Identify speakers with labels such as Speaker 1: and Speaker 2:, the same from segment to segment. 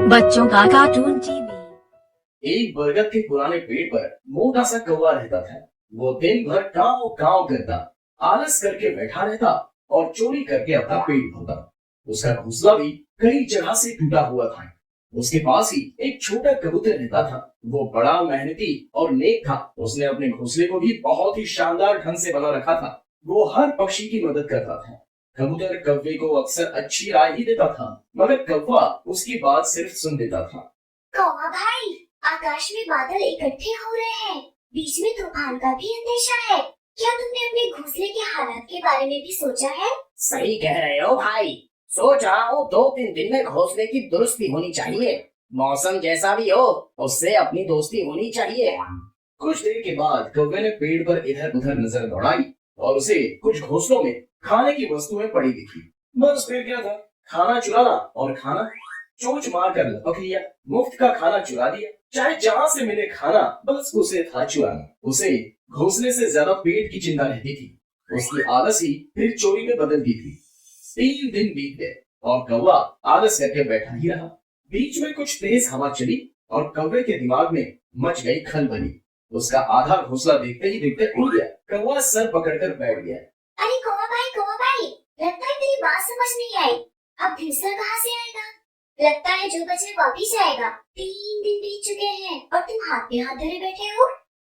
Speaker 1: बच्चों का cartoon TV.
Speaker 2: एक बरगद के पुराने पेड़ पर मोटा सा कौवा रहता था। वो दिन भर काव काव करता, आलस करके बैठा रहता और चोरी करके अपना पेट भरता। उसका घोंसला भी कई जगह से टूटा हुआ था। उसके पास ही एक छोटा कबूतर रहता था। वो बड़ा मेहनती और नेक था। उसने अपने घोंसले को भी बहुत ही शानदार ढंग से बना रखा था। वो हर पक्षी की मदद करता था। कबूतर कौवे को अक्सर अच्छी राय ही देता था, मगर कौवा उसकी बात सिर्फ सुन लेता था।
Speaker 3: कौवा भाई, आकाश में बादल इकट्ठे हो रहे हैं, बीच में तूफान का भी अंदेशा है। क्या तुमने अपने घोंसले के हालात के बारे में भी सोचा है?
Speaker 4: सही कह रहे हो भाई। सोच रहा हूँ 2-3 दिन में घोंसले की दुरुस्ती होनी चाहिए। मौसम जैसा भी हो, उससे अपनी दोस्ती होनी चाहिए।
Speaker 2: कुछ देर के बाद कौवे ने पेड़ पर इधर उधर नजर दौड़ाई और उसे कुछ घोंसलों में खाने की वस्तुएं पड़ी दिखी। बस फिर क्या था, खाना चुराना और खाना। चोंच मार कर लपक लिया, मुफ्त का खाना चुरा लिया। चाहे जहाँ से मिले खाना, बस उसे था चुराना। उसे घोंसले से ज्यादा पेट की चिंता रहती थी। उसकी आलस ही फिर चोरी में बदल गई थी। 3 दिन बीत गए और कौवा आलस करके बैठा ही रहा। बीच में कुछ तेज हवा चली और कौवे के दिमाग में मच गई खलबली। उसका आधा घोंसला देखते ही देखते उड़ गया। कौवा सर पकड़कर बैठ गया।
Speaker 3: अरे कौवा भाई, लगता है तेरी बात समझ नहीं आई। अब घोंसला कहाँ से आएगा? लगता है जो बचे वापिस आएगा। 3 दिन बीत चुके हैं और तुम हाथ में हाथ धरे बैठे हो।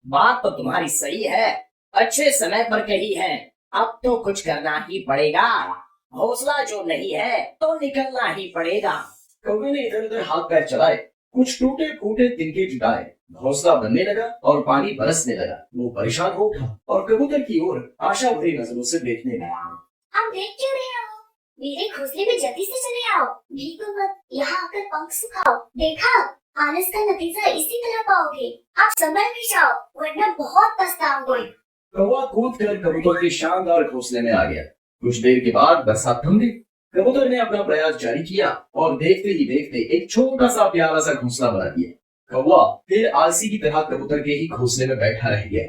Speaker 4: बात तो तुम्हारी सही है, अच्छे समय पर कही है। अब तो कुछ करना ही पड़ेगा। हौसला जो नहीं है तो निकलना ही पड़ेगा।
Speaker 2: कौवे ने इधर उधर हाथ पैर चलाए, कुछ टूटे फूटे तिनके जुटाए। घोंसला बनने लगा और पानी बरसने लगा। वो परेशान हो उठा और कबूतर की ओर आशा भरी नजरों से देखने लगा।
Speaker 3: अब देख क्यों रहे हो? मेरे घोंसले में जल्दी से चले आओ। भीगो मत, यहाँ आकर पंख सुखाओ। देखा, आलस का नतीजा इसी तरह पाओगे। अब समय भी जाओ, वरना बहुत पछताओगे।
Speaker 2: कौवा कूद कर कबूतर के शानदार घोंसले में आ गया। कुछ देर के बाद बरसात थम गई। कबूतर ने अपना प्रयास जारी किया और देखते ही देखते एक छोटा सा प्यारा सा घोंसला बना दिया। कौवा फिर आलसी की तरह कबूतर के ही घोंसले में बैठा रह गया।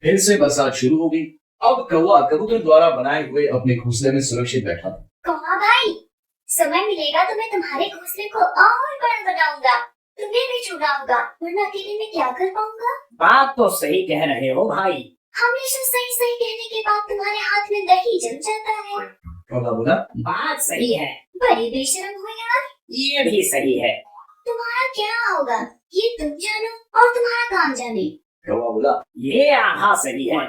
Speaker 2: फिर से बरसात शुरू हो गई। अब कौवा कबूतर द्वारा बनाए हुए अपने घोंसले में सुरक्षित बैठा था।
Speaker 3: कौवा भाई, समय मिलेगा तो मैं तुम्हारे घोंसले को और बड़ा बनाऊंगा। तुम्हें भी छूना होगा, वरना अकेले में क्या कर पाऊंगा।
Speaker 4: बात तो सही कह रहे हो भाई।
Speaker 3: हमेशा सही सही कहने के बाद तुम्हारे हाथ में दही जम जाता है।
Speaker 2: कौवा बोला,
Speaker 4: बात सही है।
Speaker 3: बड़ी बेशर्म हो यार।
Speaker 4: ये भी सही है।
Speaker 3: तुम्हारा क्या होगा, ये तुम जानो और तुम्हारा काम जाने।
Speaker 2: कौवा बोला,
Speaker 4: ये आधा सही है।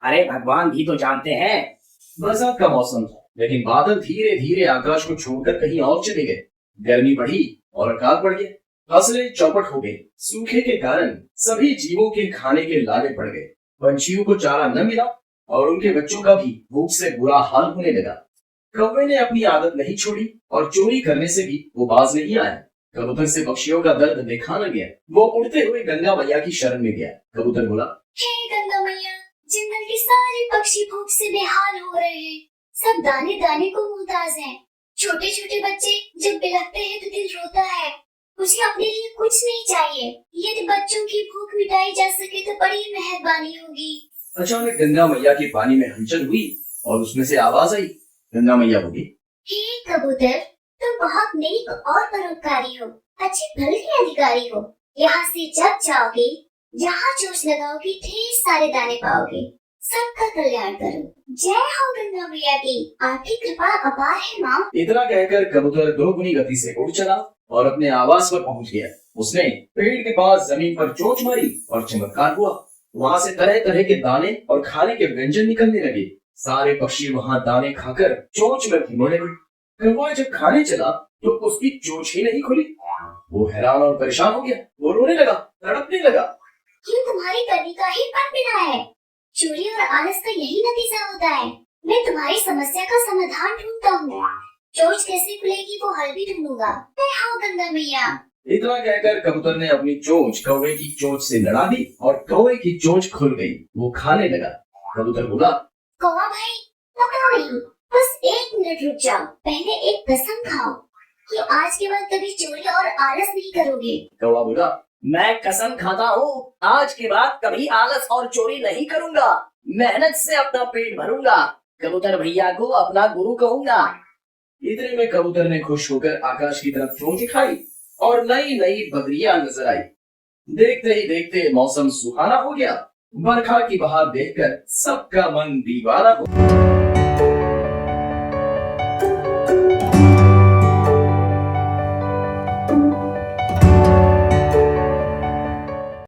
Speaker 4: अरे भगवान भी तो जानते हैं।
Speaker 2: बरसात का मौसम था, लेकिन बादल धीरे धीरे आकाश को छोड़कर कहीं और चले गए। गर्मी बढ़ी और अकाल पड़ गया। फसलें चौपट हो गई। सूखे के कारण सभी जीवों के खाने के लाले पड़ गए। पंछियों को चारा न मिला और उनके बच्चों का भी भूख से बुरा हाल होने लगा। कौवे ने अपनी आदत नहीं छोड़ी और चोरी करने से भी वो बाज नहीं आया। कबूतर से पक्षियों का दर्द देखा न गया। वो उड़ते हुए गंगा मैया की शरण में गया। कबूतर बोला,
Speaker 3: हे गंगा मैया, जंगल के सारे पक्षी भूख से बेहाल हो रहे हैं। सब दाने दाने को मुहताज हैं। छोटे छोटे बच्चे जब बिलखते हैं तो दिल रोता है। मुझे अपने लिए कुछ नहीं चाहिए। यदि बच्चों की भूख मिटाई जा सके तो बड़ी मेहरबानी होगी।
Speaker 2: अचानक गंगा मैया के पानी में हलचल हुई और उसमें से आवाज आई। गंगा मैया बोली,
Speaker 3: हे कबूतर, तुम बहुत नेक और परोपकारी हो, अच्छे फल के अधिकारी हो। यहाँ से जब जाओगे, जहाँ चोंच लगाओगे ढेर सारे दाने पाओगे। सबका कल्याण करो। जय हो गंगा मैया की, आपकी कृपा अपार है माँ।
Speaker 2: इतना कहकर कबूतर दोगुनी गति से उड़ चला और अपने आवास पर पहुंच गया। उसने पेड़ के पास जमीन पर चोंच मारी और चमत्कार हुआ। वहाँ से तरह तरह के दाने और खाने के व्यंजन निकलने लगे। सारे पक्षी वहाँ दाने खाकर चोंच में घूमने लगे। कौवा जब खाने चला तो उसकी चोंच ही नहीं खुली। वो हैरान और परेशान हो गया। वो रोने लगा, तड़पने लगा।
Speaker 3: ये तुम्हारी करनी का ही फल मिला है। चोरी और आलस का यही नतीजा होता है। मैं तुम्हारी समस्या का समाधान ढूंढता हूँ। चोंच कैसे खुलेगी वो हल भी ढूंढूंगा। जय हो गंगा मैया।
Speaker 2: इतना कहकर कबूतर ने अपनी चोंच कौवे की चोंच से लड़ा दी और कौवे की चोंच खुल गई। वो खाने लगा। कबूतर बोला,
Speaker 3: कौवा भाई, पकड़ो नहीं, बस 1 मिनट रुक जाओ। पहले एक कसम खाओ कि आज के बाद कभी चोरी और आलस नहीं करोगे।
Speaker 2: कौवा बोला,
Speaker 4: मैं कसम खाता हूँ, आज के बाद कभी आलस और चोरी नहीं करूँगा। मेहनत से अपना पेट भरूंगा। कबूतर भैया को अपना गुरु कहूँगा।
Speaker 2: इतने में कबूतर ने खुश होकर आकाश की तरफ चोंच उठाई और नई नई बदरियां नजर आई। देखते ही देखते मौसम सुहाना हो गया। बरखा की बहार देखकर सबका मन दीवाना हो गया।